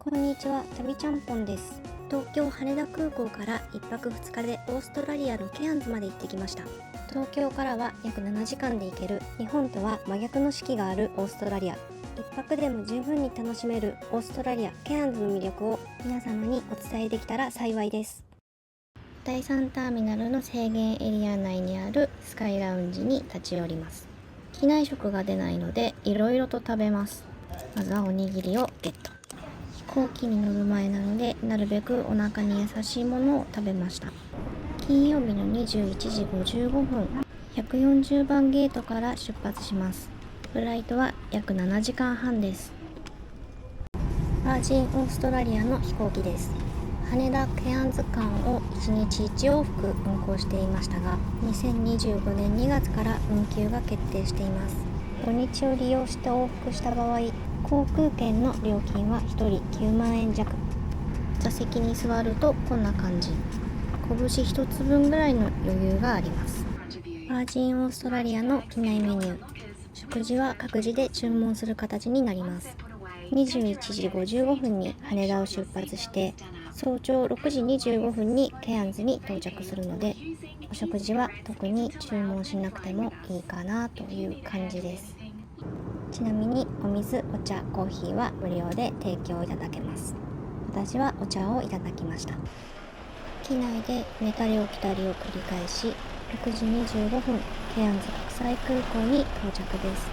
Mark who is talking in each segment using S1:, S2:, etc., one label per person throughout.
S1: こんにちは、旅ちゃんぽんです。東京羽田空港から1泊2日でオーストラリアのケアンズまで行ってきました。東京からは約7時間で行ける、日本とは真逆の四季があるオーストラリア。1泊でも十分に楽しめるオーストラリアケアンズの魅力を皆様にお伝えできたら幸いです。第3ターミナルの制限エリア内にあるスカイラウンジに立ち寄ります。機内食が出ないのでいろいろと食べます。まずはおにぎりをゲット。飛行機に乗る前なのでなるべくお腹に優しいものを食べました。金曜日の21時55分、140番ゲートから出発します。フライトは約7時間半です。バージンオーストラリアの飛行機です。羽田ケアンズ間を1日1往復運航していましたが、2025年2月から運休が決定しています。土日を利用して往復した場合、航空券の料金は1人9万円弱。座席に座るとこんな感じ。拳1つ分ぐらいの余裕があります。バージンオーストラリアの機内メニュー、食事は各自で注文する形になります。21時55分に羽田を出発して早朝6時25分にケアンズに到着するので、お食事は特に注文しなくてもいいかなという感じです。ちなみにお水、お茶、コーヒーは無料で提供いただけます。私はお茶をいただきました。機内で寝たり起きたりを繰り返し、6時25分、ケアンズ国際空港に到着です。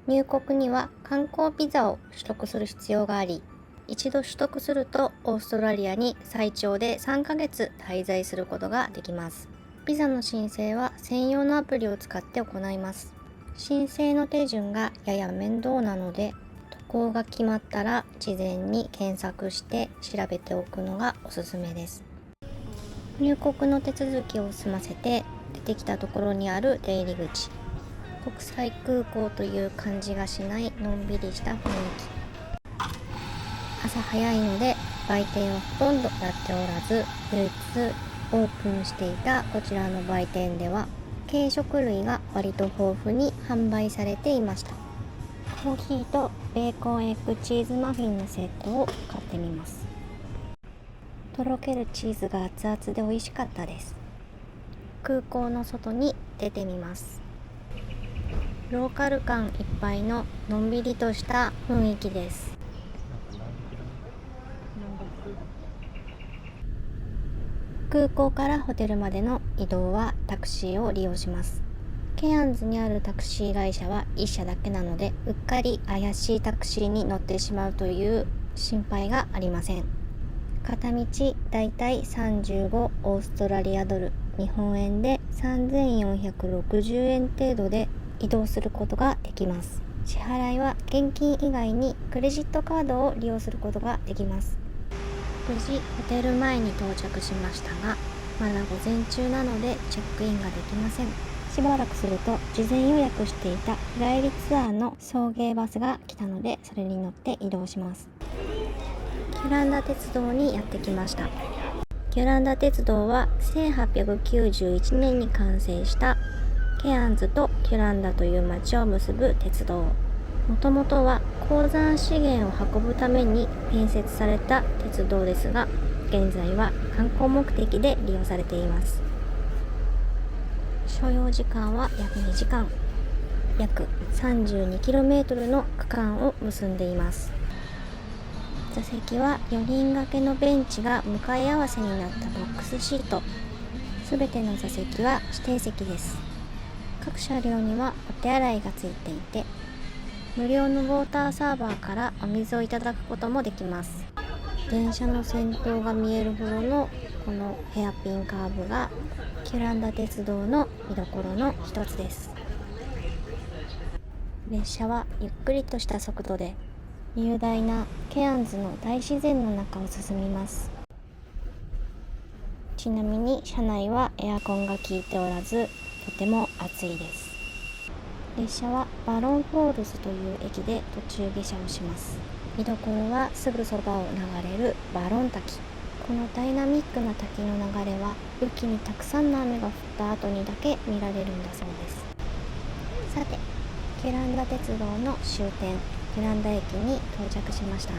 S1: 入国には観光ビザを取得する必要があり、一度取得するとオーストラリアに最長で3ヶ月滞在することができます。ビザの申請は専用のアプリを使って行います。申請の手順がやや面倒なので、渡航が決まったら事前に検索して調べておくのがおすすめです。入国の手続きを済ませて出てきたところにある出入り口、国際空港という感じがしないのんびりした雰囲気。朝早いので売店はほとんどやっておらず、唯一オープンしていたこちらの売店では軽食類が割と豊富に販売されていました。コーヒーとベーコンエッグチーズマフィンのセットを買ってみます。とろけるチーズが熱々で美味しかったです。空港の外に出てみます。ローカル感いっぱいののんびりとした雰囲気です。空港からホテルまでの移動はタクシーを利用します。ケアンズにあるタクシー会社は1社だけなので、うっかり怪しいタクシーに乗ってしまうという心配がありません。片道だいたい35オーストラリアドル、日本円で3460円程度で移動することができます。支払いは現金以外にクレジットカードを利用することができます。無事ホテル前に到着しましたが、まだ午前中なのでチェックインができません。しばらくすると事前予約していた日帰りツアーの送迎バスが来たので、それに乗って移動します。キュランダ鉄道にやってきました。キュランダ鉄道は1891年に完成したケアンズとキュランダという町を結ぶ鉄道。もともとは鉱山資源を運ぶために建設された鉄道ですが、現在は観光目的で利用されています。所要時間は約2時間、約 32km の区間を結んでいます。座席は4人掛けのベンチが向かい合わせになったボックスシート。すべての座席は指定席です。各車両にはお手洗いがついていて、無料のウォーターサーバーからお水をいただくこともできます。電車の先頭が見えるほどのこのヘアピンカーブがキュランダ鉄道の見どころの一つです。列車はゆっくりとした速度で雄大なケアンズの大自然の中を進みます。ちなみに車内はエアコンが効いておらず、とても暑いです。列車はバロンフォールズという駅で途中下車をします。見どころはすぐそばを流れるバロン滝。このダイナミックな滝の流れは雨季にたくさんの雨が降った後にだけ見られるんだそうです。さて、キュランダ鉄道の終点キュランダ駅に到着しました。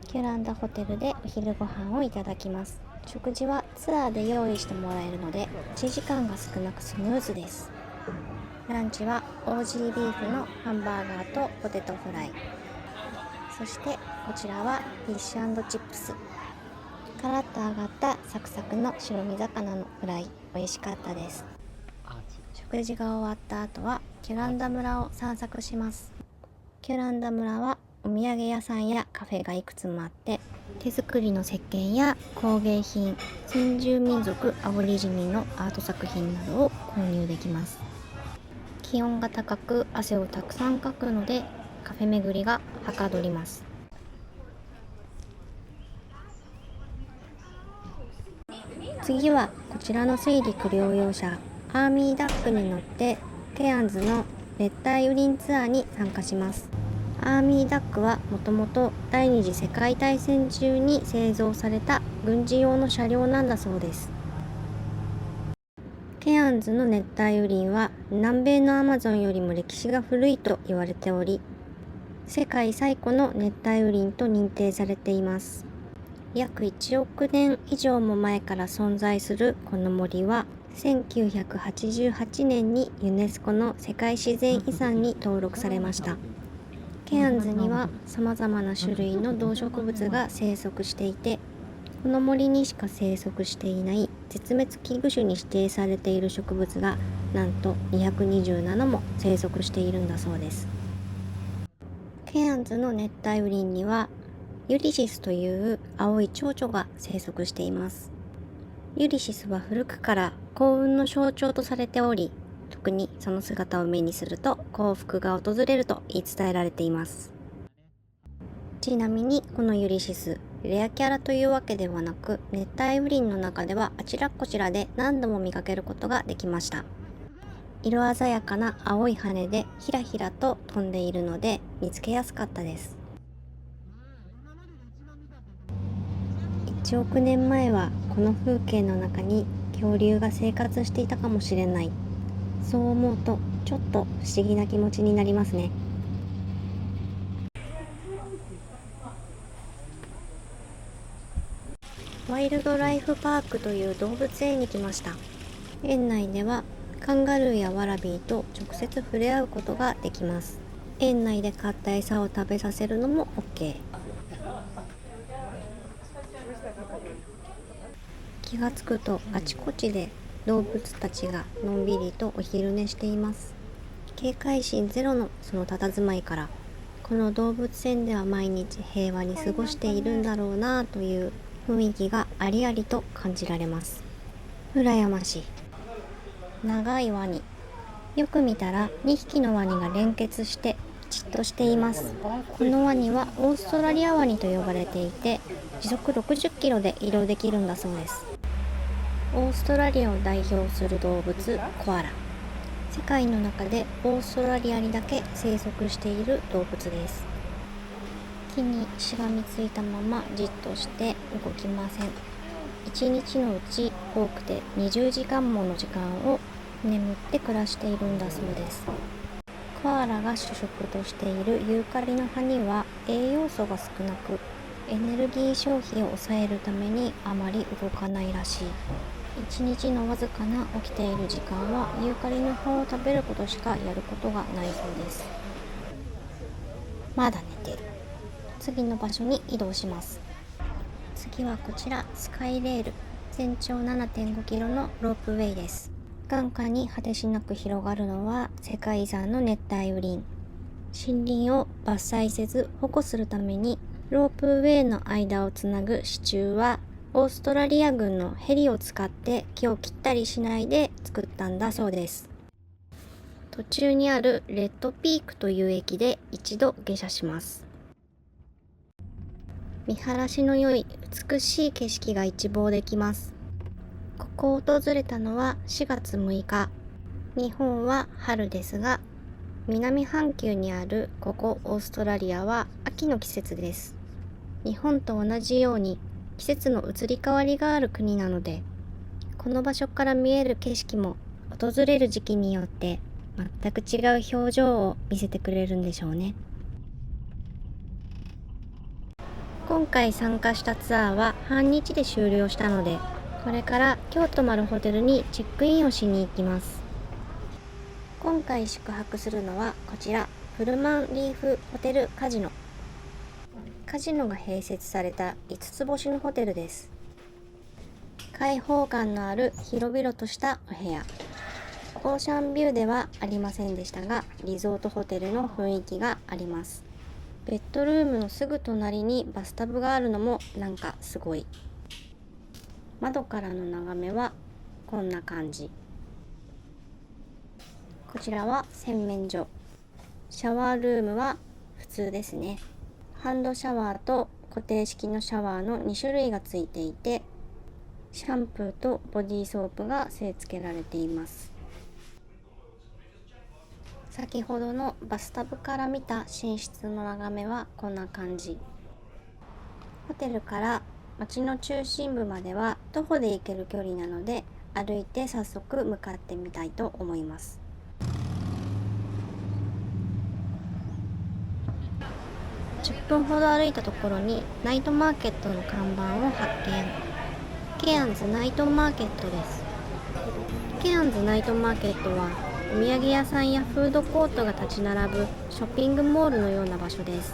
S1: キュランダホテルでお昼ご飯をいただきます。食事はツアーで用意してもらえるので1時間が少なくスムーズです。ランチはオージービーフのハンバーガーとポテトフライ、そしてこちらはフィッシュ&チップス。カラッと揚がったサクサクの白身魚のフライ、美味しかったです。食事が終わった後はキュランダ村を散策します。キュランダ村はお土産屋さんやカフェがいくつもあって、手作りの石鹸や工芸品、先住民族アボリジニのアート作品などを購入できます。気温が高く汗をたくさんかくのでカフェ巡りがはかどります。次はこちらの水陸両用車アーミーダックに乗ってケアンズの熱帯雨林ツアーに参加します。アーミーダックはもともと第二次世界大戦中に製造された軍事用の車両なんだそうです。ケアンズの熱帯雨林は南米のアマゾンよりも歴史が古いと言われており、世界最古の熱帯雨林と認定されています。約1億年以上も前から存在するこの森は1988年にユネスコの世界自然遺産に登録されました。ケアンズには様々な種類の動植物が生息していて、この森にしか生息していない絶滅危惧種に指定されている植物がなんと227も生息しているんだそうです。ケアンズの熱帯雨林にはユリシスという青い蝶々が生息しています。ユリシスは古くから幸運の象徴とされており、特にその姿を目にすると幸福が訪れると言い伝えられています。ちなみにこのユリシス、レアキャラというわけではなく、熱帯雨林の中ではあちらこちらで何度も見かけることができました。色鮮やかな青い羽でひらひらと飛んでいるので見つけやすかったです。1億年前はこの風景の中に恐竜が生活していたかもしれない。そう思うとちょっと不思議な気持ちになりますね。ワイルドライフパークという動物園に来ました。園内ではカンガルーやワラビーと直接触れ合うことができます。園内で買った餌を食べさせるのも OK。気がつくとあちこちで動物たちがのんびりとお昼寝しています。警戒心ゼロのその佇まいから、この動物園では毎日平和に過ごしているんだろうなという雰囲気がありありと感じられます。羨ましい。長いワニ。よく見たら2匹のワニが連結してじっとしています。このワニはオーストラリアワニと呼ばれていて、時速60キロで移動できるんだそうです。オーストラリアを代表する動物コアラ。世界の中でオーストラリアにだけ生息している動物です。木にしがみついたままじっとして動きません。1日のうち多くて20時間もの時間を眠って暮らしているんだそうです。コアラが主食としているユーカリの葉には栄養素が少なく、エネルギー消費を抑えるためにあまり動かないらしい。一日のわずかな起きている時間はユーカリの葉を食べることしかやることがないそうです。まだ寝てる。次の場所に移動します。次はこちらスカイレール、全長 7.5 キロのロープウェイです。眼下に果てしなく広がるのは世界遺産の熱帯雨林。森林を伐採せず保護するためにロープウェイの間をつなぐ支柱はオーストラリア軍のヘリを使って木を切ったりしないで作ったんだそうです。途中にあるレッドピークという駅で一度下車します。見晴らしの良い美しい景色が一望できます。ここを訪れたのは4月6日。日本は春ですが、南半球にあるここオーストラリアは秋の季節です。日本と同じように季節の移り変わりがある国なので、この場所から見える景色も訪れる時期によって全く違う表情を見せてくれるんでしょうね。今回参加したツアーは半日で終了したので、これから今日泊まるホテルにチェックインをしに行きます。今回宿泊するのはこちら、プルマンリーフホテルカジノ。カジノが併設された5つ星のホテルです。開放感のある広々としたお部屋。オーシャンビューではありませんでしたが、リゾートホテルの雰囲気があります。ベッドルームのすぐ隣にバスタブがあるのもなんかすごい。窓からの眺めはこんな感じ。こちらは洗面所。シャワールームは普通ですね。ハンドシャワーと固定式のシャワーの2種類がついていて、シャンプーとボディーソープが据え付けられています。先ほどのバスタブから見た寝室の眺めはこんな感じ。ホテルから街の中心部までは徒歩で行ける距離なので、歩いて早速向かってみたいと思います。10分ほど歩いたところにナイトマーケットの看板を発見。ケアンズナイトマーケットです。ケアンズナイトマーケットはお土産屋さんやフードコートが立ち並ぶショッピングモールのような場所です。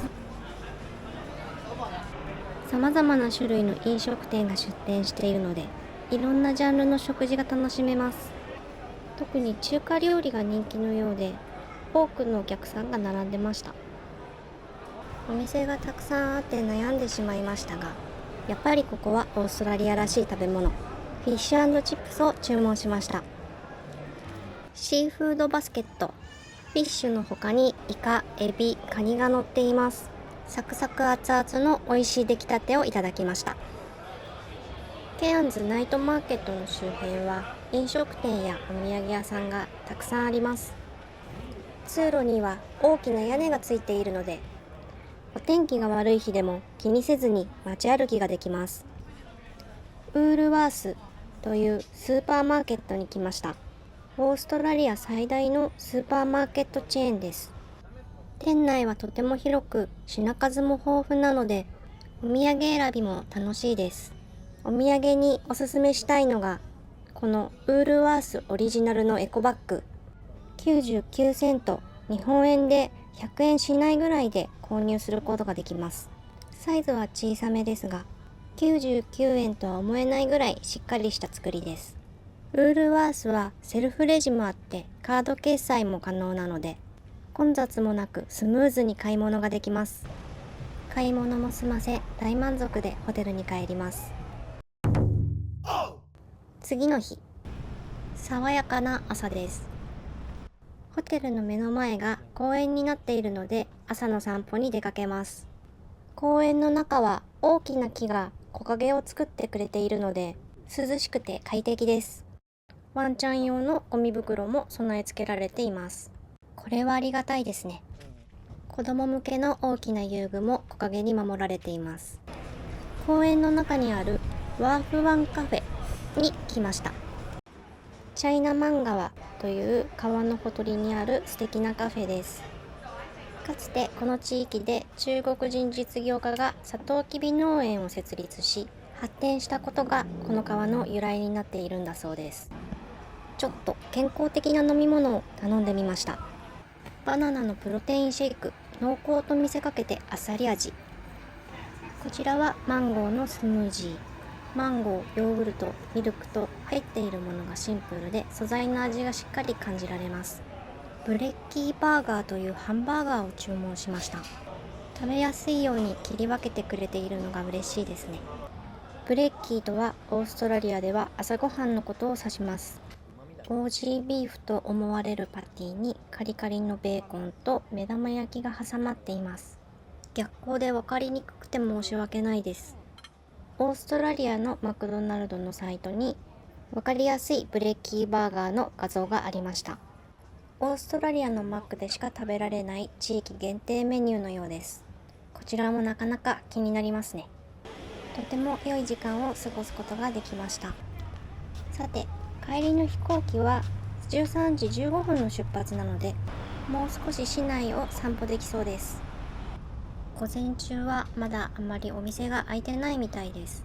S1: さまざまな種類の飲食店が出店しているので、いろんなジャンルの食事が楽しめます。特に中華料理が人気のようで、多くのお客さんが並んでました。お店がたくさんあって悩んでしまいましたが、やっぱりここはオーストラリアらしい食べ物、フィッシュ&チップスを注文しました。シーフードバスケット。フィッシュの他にイカ、エビ、カニが乗っています。サクサク熱々の美味しい出来たてをいただきました。ケアンズナイトマーケットの周辺は飲食店やお土産屋さんがたくさんあります。通路には大きな屋根がついているので、お天気が悪い日でも気にせずに街歩きができます。ウールワースというスーパーマーケットに来ました。オーストラリア最大のスーパーマーケットチェーンです。店内はとても広く、品数も豊富なので、お土産選びも楽しいです。お土産におすすめしたいのが、このウールワースオリジナルのエコバッグ。99セント、日本円で100円しないぐらいで購入することができます。サイズは小さめですが、99円とは思えないぐらいしっかりした作りです。ウールワースはセルフレジもあってカード決済も可能なので、混雑もなくスムーズに買い物ができます。買い物も済ませ大満足でホテルに帰ります。次の日、爽やかな朝です。ホテルの目の前が公園になっているので、朝の散歩に出かけます。公園の中は大きな木が木陰を作ってくれているので、涼しくて快適です。ワンちゃん用のゴミ袋も備え付けられています。これはありがたいですね。子供向けの大きな遊具も木陰に守られています。公園の中にあるワーフワンカフェに来ました。チャイナマン川という川のほとりにある素敵なカフェです。かつてこの地域で中国人実業家がサトウキビ農園を設立し、発展したことがこの川の由来になっているんだそうです。ちょっと健康的な飲み物を頼んでみました。バナナのプロテインシェイク、濃厚と見せかけてあっさり味。こちらはマンゴーのスムージー。マンゴー、ヨーグルト、ミルクと入っているものがシンプルで素材の味がしっかり感じられます。ブレッキーバーガーというハンバーガーを注文しました。食べやすいように切り分けてくれているのが嬉しいですね。ブレッキーとはオーストラリアでは朝ごはんのことを指します。オージービーフと思われるパティにカリカリのベーコンと目玉焼きが挟まっています。逆光で分かりにくくて申し訳ないです。オーストラリアのマクドナルドのサイトに分かりやすいブレッキーバーガーの画像がありました。オーストラリアのマックでしか食べられない地域限定メニューのようです。こちらもなかなか気になりますね。とても良い時間を過ごすことができました。さて、帰りの飛行機は13時15分の出発なので、もう少し市内を散歩できそうです。午前中はまだあまりお店が開いてないみたいです。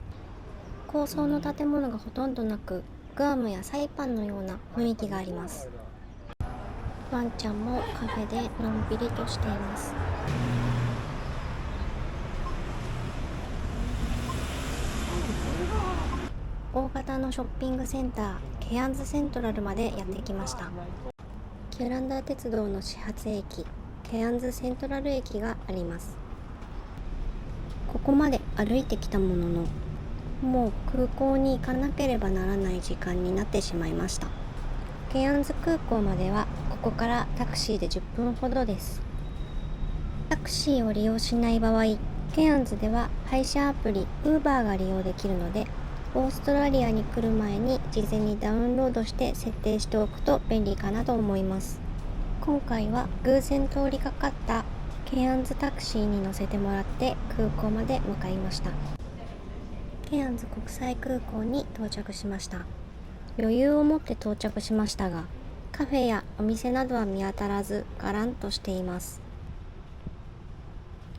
S1: 高層の建物がほとんどなく、グアムやサイパンのような雰囲気があります。ワンちゃんもカフェでのんびりとしています。大型のショッピングセンターケアンズセントラルまでやってきました。キュランダー鉄道の始発駅ケアンズセントラル駅があります。ここまで歩いてきたものの、もう空港に行かなければならない時間になってしまいました。ケアンズ空港まではここからタクシーで10分ほどです。タクシーを利用しない場合、ケアンズでは配車アプリ Uber が利用できるので、オーストラリアに来る前に事前にダウンロードして設定しておくと便利かなと思います。今回は偶然通りかかったケアンズタクシーに乗せてもらって空港まで向かいました。ケアンズ国際空港に到着しました。余裕を持って到着しましたが、カフェやお店などは見当たらずガランとしています。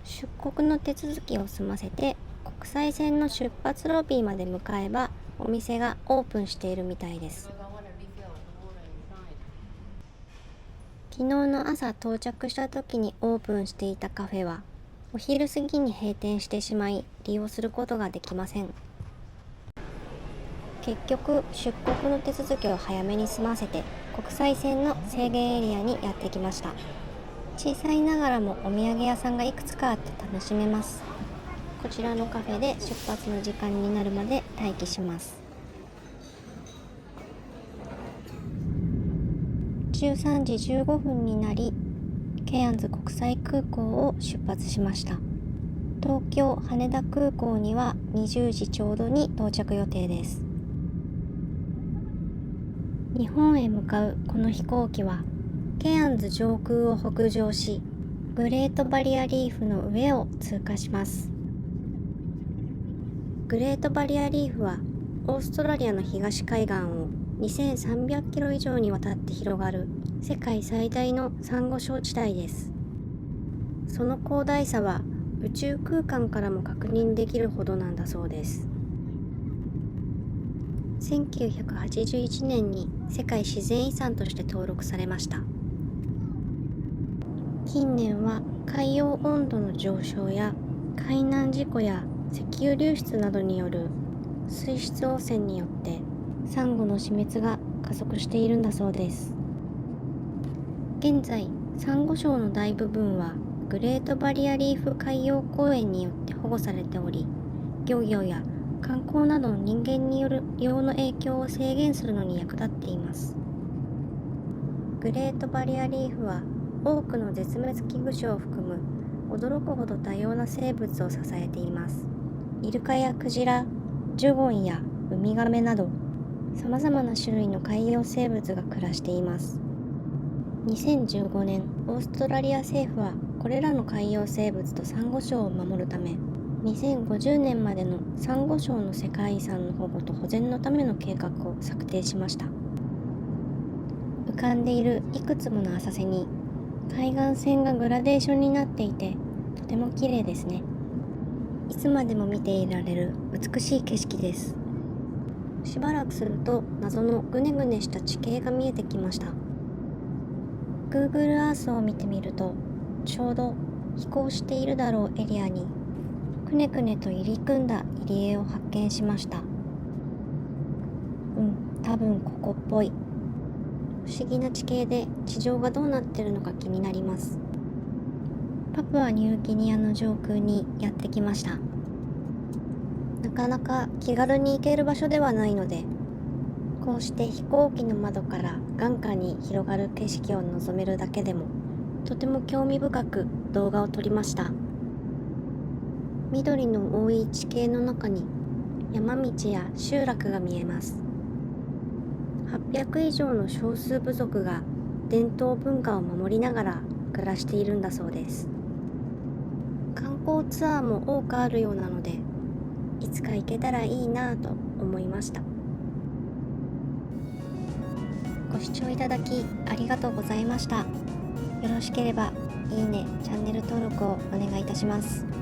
S1: 出国の手続きを済ませて国際線の出発ロビーまで向かえばお店がオープンしているみたいです。昨日の朝到着した時にオープンしていたカフェはお昼過ぎに閉店してしまい利用することができません。結局出国の手続きを早めに済ませて国際線の制限エリアにやってきました。小さいながらもお土産屋さんがいくつかあって楽しめます。こちらのカフェで出発の時間になるまで待機します。13時15分になり、ケアンズ国際空港を出発しました。東京羽田空港には20時ちょうどに到着予定です。日本へ向かうこの飛行機はケアンズ上空を北上し、グレートバリアリーフの上を通過します。グレートバリアリーフはオーストラリアの東海岸を2300キロ以上にわたって広がる世界最大のサンゴ礁地帯です。その広大さは宇宙空間からも確認できるほどなんだそうです。1981年に世界自然遺産として登録されました。近年は海洋温度の上昇や海難事故や石油流出などによる水質汚染によってサンゴの死滅が加速しているんだそうです。現在、サンゴ礁の大部分はグレートバリアリーフ海洋公園によって保護されており、漁業や観光などの人間による利用の影響を制限するのに役立っています。グレートバリアリーフは多くの絶滅危惧種を含む驚くほど多様な生物を支えています。イルカやクジラ、ジュゴンやウミガメなど様々な種類の海洋生物が暮らしています。2015年、オーストラリア政府はこれらの海洋生物とサンゴ礁を守るため、2050年までのサンゴ礁の世界遺産の保護と保全のための計画を策定しました。浮かんでいるいくつもの浅瀬に海岸線がグラデーションになっていて、とても綺麗ですね。いつまでも見ていられる美しい景色です。しばらくすると謎のグネグネした地形が見えてきました。Google Earth を見てみると、ちょうど飛行しているだろうエリアにくねくねと入り組んだ入り江を発見しました。多分ここっぽい。不思議な地形で地上がどうなってるのか気になります。パプアニューギニアの上空にやってきました。なかなか気軽に行ける場所ではないので、こうして飛行機の窓から眼下に広がる景色を望めるだけでもとても興味深く動画を撮りました。緑の多い地形の中に山道や集落が見えます。800以上の少数部族が伝統文化を守りながら暮らしているんだそうです。観光ツアーも多くあるようなので、いつか行けたらいいなぁと思いました。ご視聴いただきありがとうございました。よろしければいいね、チャンネル登録をお願いいたします。